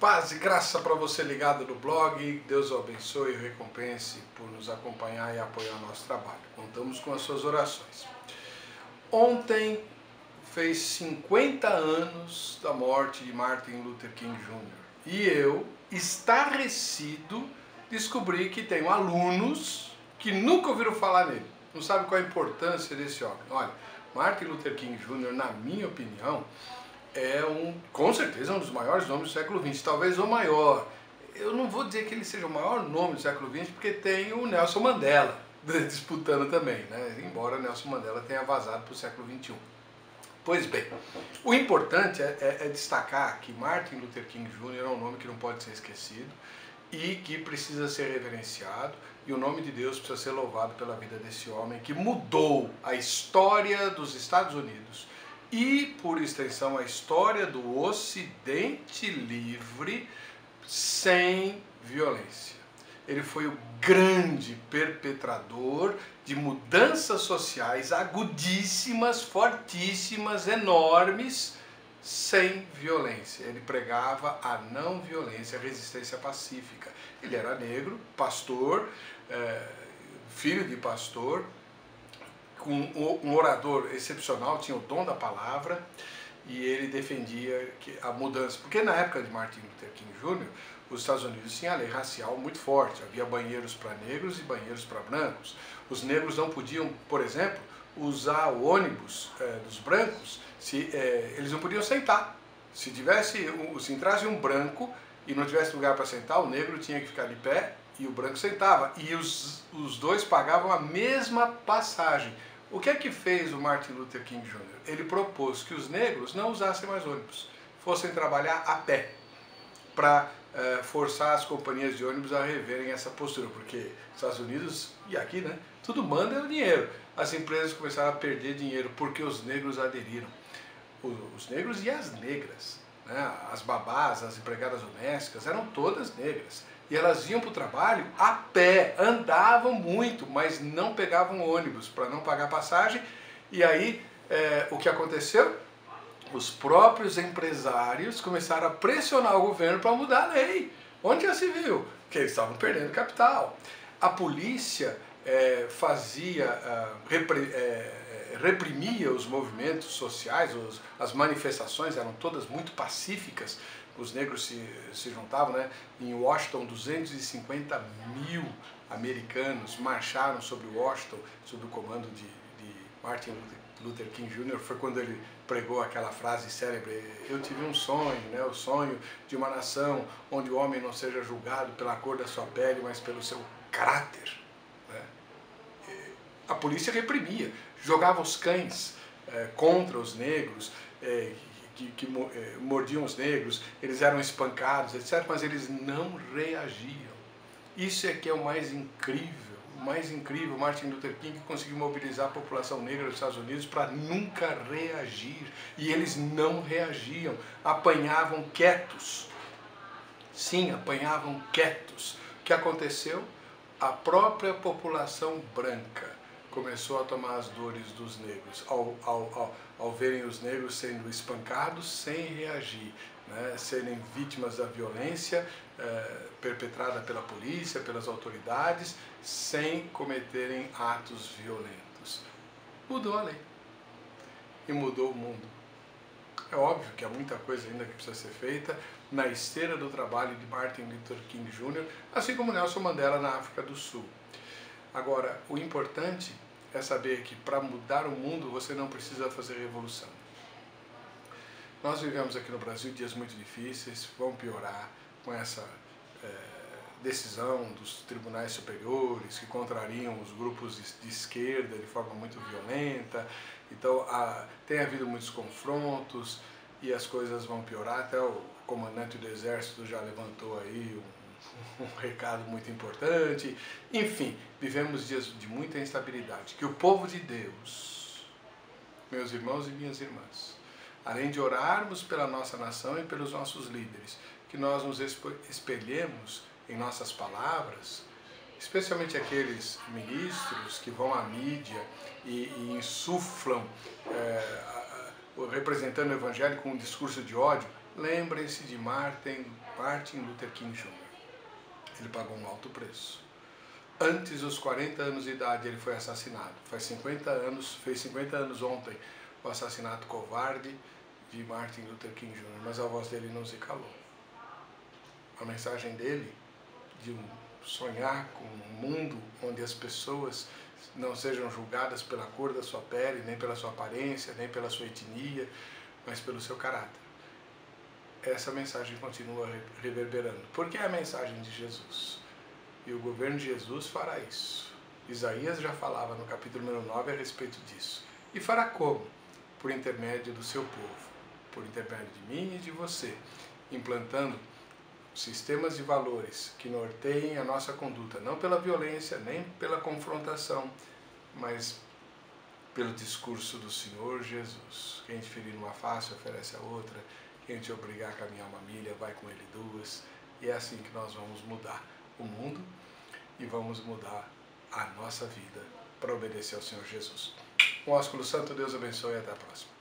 Paz e graça para você ligado no blog. Deus o abençoe e recompense por nos acompanhar e apoiar o nosso trabalho. Contamos com as suas orações. Ontem fez 50 anos da morte de Martin Luther King Jr. E eu, estarrecido, descobri que tenho alunos que nunca ouviram falar nele. Não sabem qual a importância desse homem. Olha, Martin Luther King Jr., na minha opinião, com certeza, um dos maiores nomes do século XX, talvez o maior. Eu não vou dizer que ele seja o maior nome do século XX, porque tem o Nelson Mandela disputando também, né? Embora Nelson Mandela tenha vazado para o século XXI. Pois bem, o importante é destacar que Martin Luther King Jr. é um nome que não pode ser esquecido e que precisa ser reverenciado, e o nome de Deus precisa ser louvado pela vida desse homem que mudou a história dos Estados Unidos e, por extensão, a história do Ocidente livre sem violência. Ele foi o grande perpetrador de mudanças sociais agudíssimas, fortíssimas, enormes, sem violência. Ele pregava a não violência, a resistência pacífica. Ele era negro, pastor, filho de pastor, um orador excepcional, tinha o dom da palavra, e ele defendia a mudança. Porque na época de Martin Luther King Jr., os Estados Unidos tinham a lei racial muito forte, havia banheiros para negros e banheiros para brancos. Os negros não podiam, por exemplo, usar o ônibus dos brancos, eles não podiam sentar. Se entrasse um branco e não tivesse lugar para sentar, o negro tinha que ficar de pé e o branco sentava. E os dois pagavam a mesma passagem. O que é que fez o Martin Luther King Jr.? Ele propôs que os negros não usassem mais ônibus, fossem trabalhar a pé, para forçar as companhias de ônibus a reverem essa postura, porque nos Estados Unidos, e aqui, né, tudo manda é o dinheiro. As empresas começaram a perder dinheiro porque os negros aderiram. Os negros e as negras, né, as babás, as empregadas domésticas, eram todas negras. E elas iam para o trabalho a pé, andavam muito, mas não pegavam ônibus para não pagar passagem. E aí, o que aconteceu? Os próprios empresários começaram a pressionar o governo para mudar a lei. Onde já se viu? Porque eles estavam perdendo capital. A polícia reprimia os movimentos sociais, as manifestações eram todas muito pacíficas. Os negros se juntavam, né? Em Washington, 250 mil americanos marcharam sobre Washington, sob o comando de Martin Luther King Jr. Foi quando ele pregou aquela frase célebre: eu tive um sonho, né? O sonho de uma nação onde o homem não seja julgado pela cor da sua pele, mas pelo seu caráter. Né? A polícia reprimia, jogava os cães contra os negros, que mordiam os negros, eles eram espancados, etc., mas eles não reagiam. Isso é que é o mais incrível. O mais incrível, Martin Luther King conseguiu mobilizar a população negra dos Estados Unidos para nunca reagir. E eles não reagiam, apanhavam quietos. Sim, apanhavam quietos. O que aconteceu? A própria população branca começou a tomar as dores dos negros, ao verem os negros sendo espancados sem reagir, né, serem vítimas da violência perpetrada pela polícia, pelas autoridades, sem cometerem atos violentos. Mudou a lei e mudou o mundo. É óbvio que há muita coisa ainda que precisa ser feita na esteira do trabalho de Martin Luther King Jr., assim como Nelson Mandela na África do Sul. Agora, o importante é saber que para mudar o mundo você não precisa fazer revolução. Nós vivemos aqui no Brasil dias muito difíceis, vão piorar com essa decisão dos tribunais superiores que contrariam os grupos de esquerda de forma muito violenta. Então tem havido muitos confrontos e as coisas vão piorar. Até o comandante do Exército já levantou aí um recado muito importante. Enfim, vivemos dias de muita instabilidade. Que o povo de Deus, meus irmãos e minhas irmãs, além de orarmos pela nossa nação e pelos nossos líderes, que nós nos espelhemos em nossas palavras, especialmente aqueles ministros que vão à mídia e insuflam, representando o evangelho com um discurso de ódio. lembrem-se de Martin Luther King Jr. Ele pagou um alto preço. Antes dos 40 anos de idade ele foi assassinado. Fez 50 anos ontem o assassinato covarde de Martin Luther King Jr., mas a voz dele não se calou. A mensagem dele de sonhar com um mundo onde as pessoas não sejam julgadas pela cor da sua pele, nem pela sua aparência, nem pela sua etnia, mas pelo seu caráter. Essa mensagem continua reverberando, porque é a mensagem de Jesus. E o governo de Jesus fará isso. Isaías já falava no capítulo número 9 a respeito disso. E fará como? Por intermédio do seu povo, por intermédio de mim e de você, implantando sistemas de valores que norteiem a nossa conduta, não pela violência, nem pela confrontação, mas pelo discurso do Senhor Jesus. Quem te ferir numa face, oferece a outra. Quem te obrigar a caminhar uma milha, vai com ele duas. E é assim que nós vamos mudar o mundo e vamos mudar a nossa vida para obedecer ao Senhor Jesus. Um ósculo santo, Deus abençoe e até a próxima.